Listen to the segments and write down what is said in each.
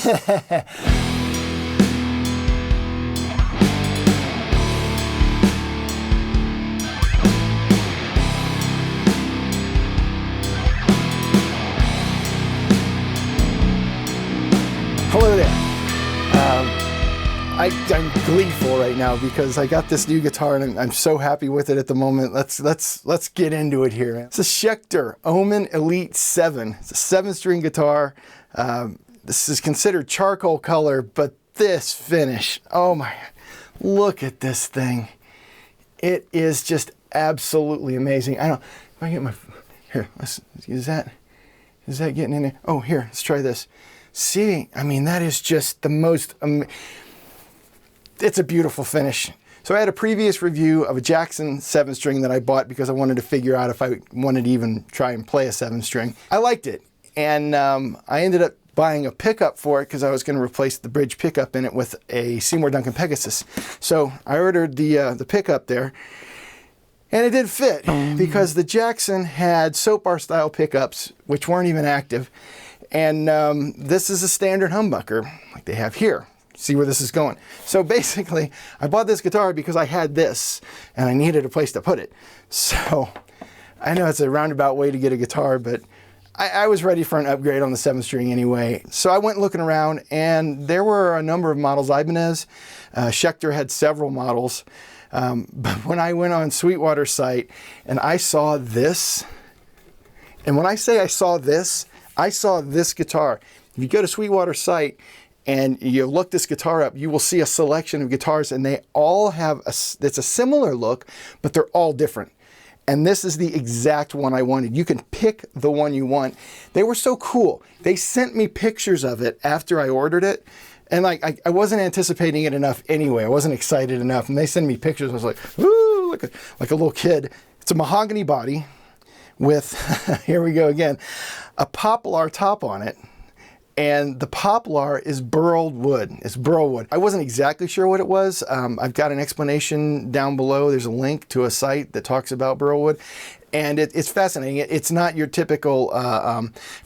Hello there. I'm gleeful right now because I got this new guitar and I'm so happy with it at the moment. Let's get into it here. It's a Schecter Omen Elite 7. It's a 7-string guitar. This is considered charcoal color, but this finish, oh my, look at this thing. It is just absolutely amazing. I don't, if I get my, here, is that getting in there? Oh, here, let's try this. See, I mean, that is just the most, it's a beautiful finish. So I had a previous review of a Jackson 7-string that I bought because I wanted to figure out if I wanted to even try and play a 7-string. I liked it, and I ended up buying a pickup for it because I was going to replace the bridge pickup in it with a Seymour Duncan Pegasus. So I ordered the pickup there, and it did fit because the Jackson had soap bar style pickups, which weren't even active. And this is a standard humbucker like they have here. See where this is going. So basically, I bought this guitar because I had this and I needed a place to put it. So I know it's a roundabout way to get a guitar, but I was ready for an upgrade on the 7-string anyway. So I went looking around and there were a number of models. Ibanez, Schecter had several models. But when I went on Sweetwater's site and I saw this, and when I say I saw this guitar. If you go to Sweetwater's site and you look this guitar up, you will see a selection of guitars and they all have it's a similar look, but they're all different. And this is the exact one I wanted. You can pick the one you want. They were so cool. They sent me pictures of it after I ordered it. And like I wasn't anticipating it enough anyway. I wasn't excited enough. And they sent me pictures. I was like, woo, like a little kid. It's a mahogany body with, here we go again, a poplar top on it, and the poplar is burled wood. It's burl wood. I wasn't exactly sure what it was. I've got an explanation down below. There's a link to a site that talks about burl wood, and it's fascinating. It's not your typical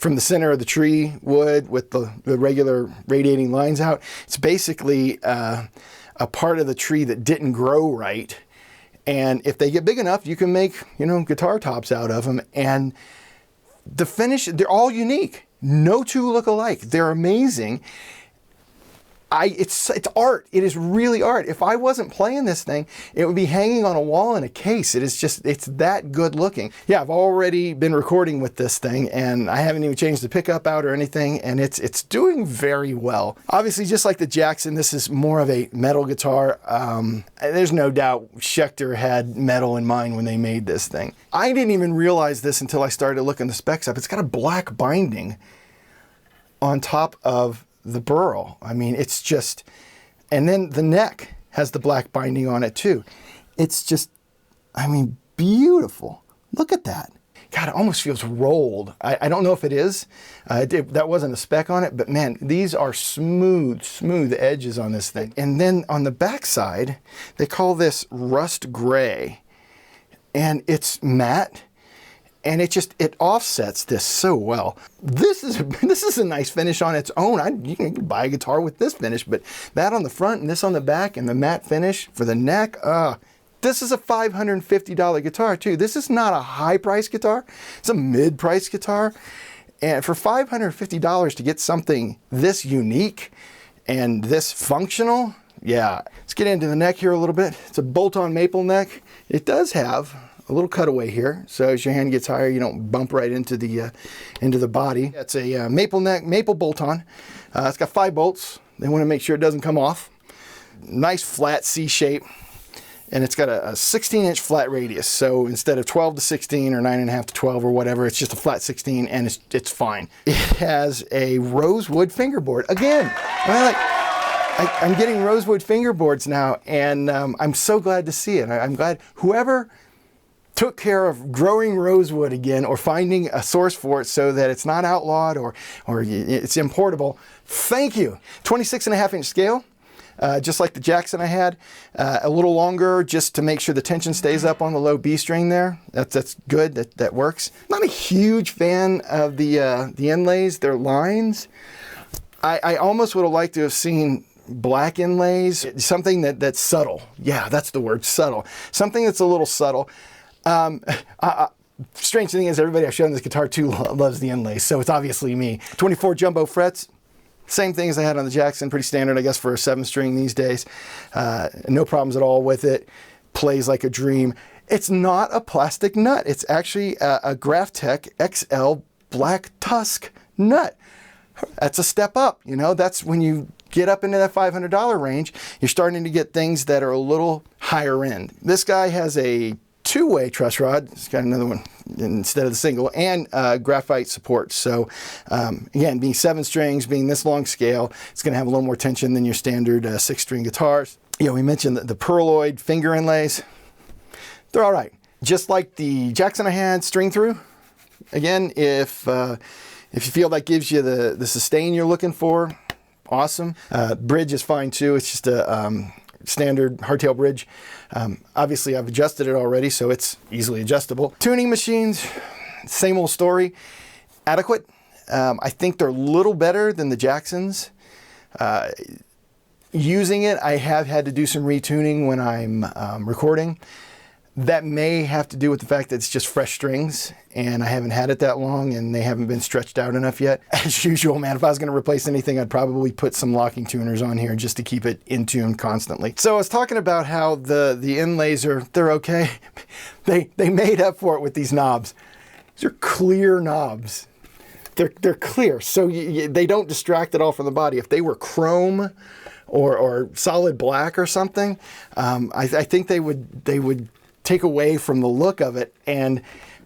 from the center of the tree wood with the regular radiating lines out. It's basically a part of the tree that didn't grow right. And if they get big enough, you can make, guitar tops out of them. And the finish, they're all unique. No two look alike. They're amazing. It's art. It is really art. If I wasn't playing this thing, it would be hanging on a wall in a case. It's that good looking. Yeah, I've already been recording with this thing and I haven't even changed the pickup out or anything, and it's doing very well. Obviously, just like the Jackson, this is more of a metal guitar. There's no doubt Schecter had metal in mind when they made this thing. I didn't even realize this until I started looking the specs up. It's got a black binding on top of the burl. I mean, it's just, and then the neck has the black binding on it too. It's just, I mean, beautiful. Look at that. God, it almost feels rolled. I don't know if it is. That wasn't a spec on it, but man, these are smooth edges on this thing. And then on the back side, they call this rust gray, and it's matte. And it offsets this so well. This is a nice finish on its own. You can buy a guitar with this finish, but that on the front and this on the back and the matte finish for the neck, this is a $550 guitar too. This is not a high price guitar. It's a mid-price guitar. And for $550 to get something this unique and this functional, yeah. Let's get into the neck here a little bit. It's a bolt-on maple neck. It does have a little cutaway here, so as your hand gets higher, you don't bump right into the body. It's a maple neck, maple bolt-on. It's got 5 bolts. They want to make sure it doesn't come off. Nice flat C shape, and it's got a 16-inch flat radius. So instead of 12 to 16 or 9.5 to 12 or whatever, it's just a flat 16, and it's fine. It has a rosewood fingerboard. Again, I'm getting rosewood fingerboards now, and I'm so glad to see it. I'm glad whoever took care of growing rosewood again, or finding a source for it so that it's not outlawed or it's importable. Thank you. 26.5-inch scale, just like the Jackson I had. A little longer just to make sure the tension stays up on the low B string there. That's good. That works. Not a huge fan of the inlays, their lines. I almost would have liked to have seen black inlays, something that's subtle. Yeah, that's the word, subtle. Something that's a little subtle. Strange thing is, everybody I've shown this guitar to loves the inlays, so it's obviously me. 24 jumbo frets, same thing as I had on the Jackson, pretty standard, I guess, for a 7-string these days. No problems at all with it. Plays like a dream. It's not a plastic nut. It's actually a Graphtec XL black tusk nut. That's a step up, you know. That's when you get up into that $500 range, you're starting to get things that are a little higher end. This guy has a 2-way truss rod. It's got another one instead of the single, and graphite support. So again, being 7 strings, being this long scale, it's going to have a little more tension than your standard 6-string guitars. You know, we mentioned the pearloid finger inlays. They're all right. Just like the Jackson I had string through. Again, if you feel that gives you the sustain you're looking for, awesome. Bridge is fine too. It's just a standard hardtail bridge. Obviously, I've adjusted it already, so it's easily adjustable. Tuning machines, same old story. Adequate. I think they're a little better than the Jacksons. Using it, I have had to do some retuning when I'm recording. That may have to do with the fact that it's just fresh strings, and I haven't had it that long, and they haven't been stretched out enough yet. As usual, man, if I was going to replace anything, I'd probably put some locking tuners on here just to keep it in tune constantly. So I was talking about how the inlays they're okay. They made up for it with these knobs. These are clear knobs. They're clear, so they don't distract at all from the body. If they were chrome or solid black or something, I think they would take away from the look of it. And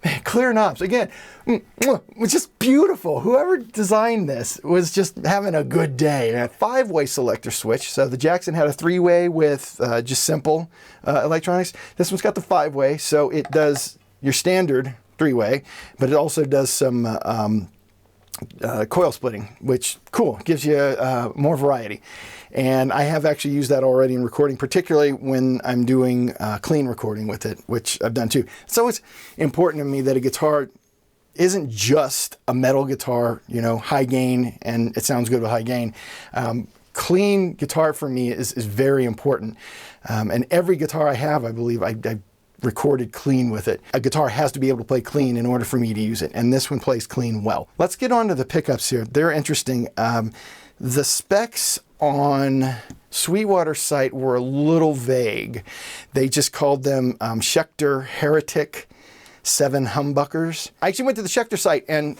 man, clear knobs, again, was just beautiful. Whoever designed this was just having a good day. A 5-way selector switch. So the Jackson had a 3-way with just simple electronics. This one's got the 5-way, so it does your standard 3-way, but it also does some coil splitting, which cool, gives you more variety. And I have actually used that already in recording, particularly when I'm doing clean recording with it, which I've done too. So it's important to me that a guitar isn't just a metal guitar, you know, high gain, and it sounds good with high gain. Clean guitar for me is very important. And every guitar I have, I believe, I recorded clean with it. A guitar has to be able to play clean in order for me to use it, and this one plays clean well. Let's get on to the pickups here. They're interesting. The specs on Sweetwater's site were a little vague. They just called them Schecter Heretic 7 humbuckers. I actually went to the Schecter site, and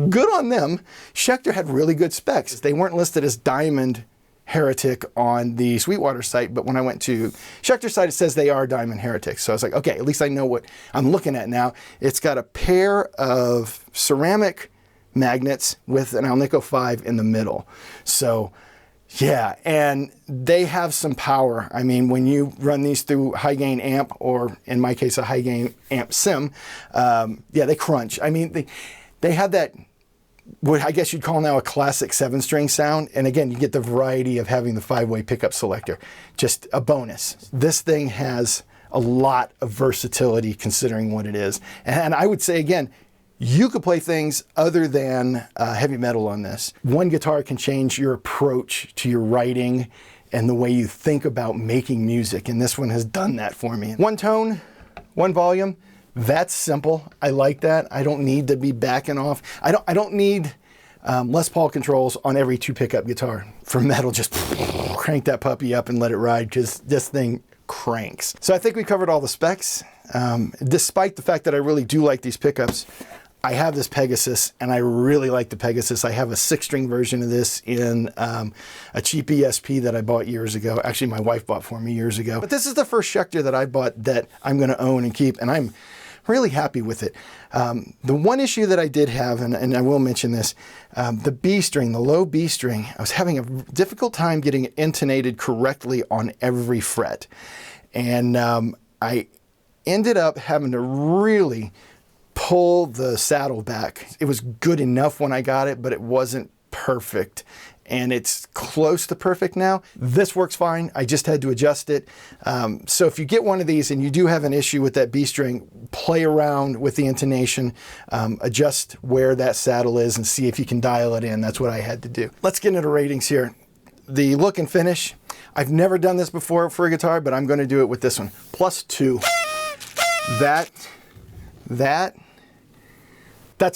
good on them. Schecter had really good specs. They weren't listed as Diamond Heretic on the Sweetwater site, but when I went to Schecter site, it says they are Diamond Heretics. So I was like, okay, at least I know what I'm looking at now. It's got a pair of ceramic magnets with an Alnico 5 in the middle. So yeah, and they have some power. I mean, when you run these through high gain amp, or in my case, a high gain amp sim, yeah, they crunch. I mean, they have that, what I guess you'd call now a classic 7-string sound. And again, you get the variety of having the 5-way pickup selector, just a bonus. This thing has a lot of versatility considering what it is. And I would say, again, you could play things other than heavy metal on this. One guitar can change your approach to your writing and the way you think about making music. And this one has done that for me. One tone, one volume. That's simple. I like that. I don't need to be backing off. I don't need Les Paul controls on every 2 pickup guitar. For metal, just crank that puppy up and let it ride, because this thing cranks. So I think we covered all the specs. Despite the fact that I really do like these pickups, I have this Pegasus, and I really like the Pegasus. I have a 6-string version of this in a cheap ESP that I bought years ago. Actually, my wife bought for me years ago. But this is the first Schecter that I bought that I'm going to own and keep, and I'm really happy with it. The one issue that I did have, and I will mention this, the B string, the low B string, I was having a difficult time getting it intonated correctly on every fret. And I ended up having to really pull the saddle back. It was good enough when I got it, but it wasn't perfect. and it's close to perfect now. This works fine. I just had to adjust it. So if you get one of these and you do have an issue with that B string, play around with the intonation, adjust where that saddle is and see if you can dial it in. That's what I had to do. Let's get into ratings here. The look and finish. I've never done this before for a guitar, but I'm going to do it with this one. +2. That's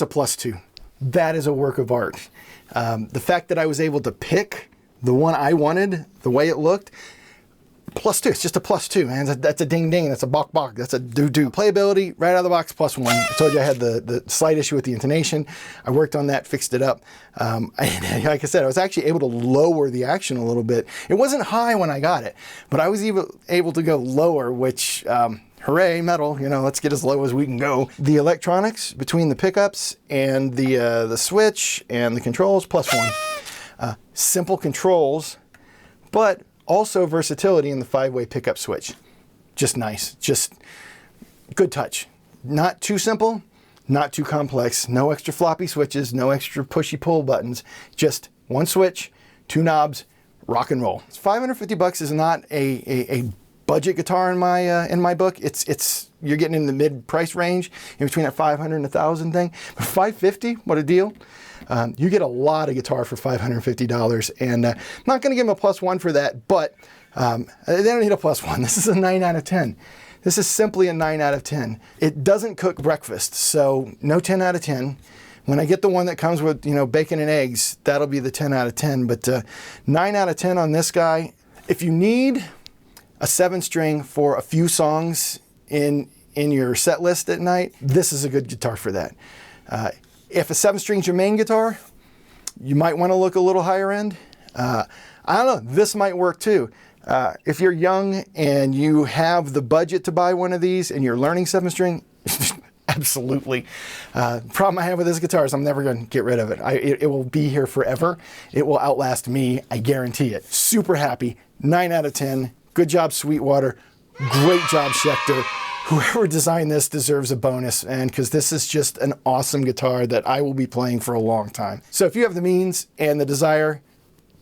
a +2. That is a work of art. The fact that I was able to pick the one I wanted, the way it looked, +2. It's just a +2, man. That's a ding ding. That's a bok bok. That's a doo doo. Playability, right out of the box, +1. I told you I had the slight issue with the intonation. I worked on that, fixed it up. Like I said, I was actually able to lower the action a little bit. It wasn't high when I got it, but I was even able to go lower, which, hooray, metal, you know, let's get as low as we can go. The electronics between the pickups and the switch and the controls, +1. Simple controls, but also versatility in the 5-way pickup switch. Just nice, just good touch. Not too simple, not too complex. No extra floppy switches, no extra pushy pull buttons. Just one switch, 2 knobs, rock and roll. $550 is not a budget guitar in my book. It's you're getting in the mid price range, in between that $500 and $1,000 thing. But $550, what a deal! You get a lot of guitar for $550, and I'm not going to give them a +1 for that, but they don't need a +1. This is a 9 out of 10. This is simply a 9 out of 10. It doesn't cook breakfast, so no 10 out of 10. When I get the one that comes with, you know, bacon and eggs, that'll be the 10 out of 10. But 9 out of 10 on this guy. If you need a 7-string for a few songs in your set list at night, this is a good guitar for that. If a 7-string's your main guitar, you might want to look a little higher end. I don't know, this might work too. If you're young and you have the budget to buy one of these and you're learning 7-string, absolutely. Problem I have with this guitar is I'm never going to get rid of it. It will be here forever. It will outlast me, I guarantee it. Super happy, 9 out of 10. Good job, Sweetwater. Great job, Schecter. Whoever designed this deserves a bonus, and because this is just an awesome guitar that I will be playing for a long time. So if you have the means and the desire,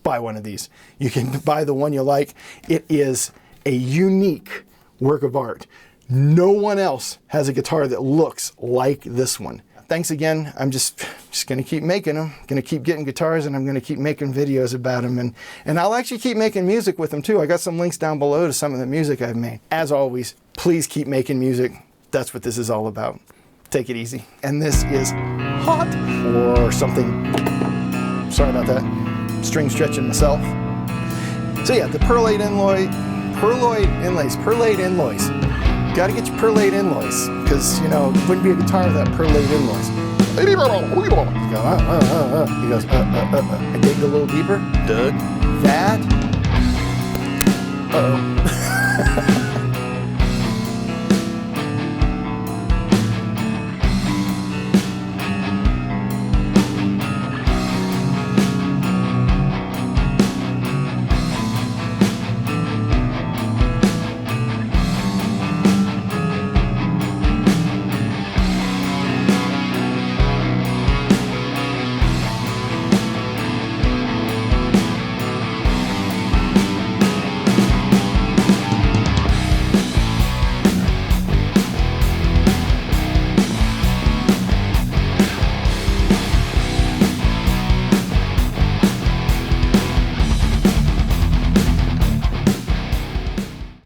buy one of these. You can buy the one you like. It is a unique work of art. No one else has a guitar that looks like this one. Thanks again. I'm just going to keep making them. Going to keep getting guitars, and I'm going to keep making videos about them. And I'll actually keep making music with them too. I got some links down below to some of the music I've made. As always, please keep making music. That's what this is all about. Take it easy. And this is hot or something. Sorry about that. String stretching myself. So yeah, the perlate inlays. Got to get your perlate inlays, because, you know, it wouldn't be a guitar without perlate inlays. He goes, I digged a little deeper. Dug that. Uh-oh.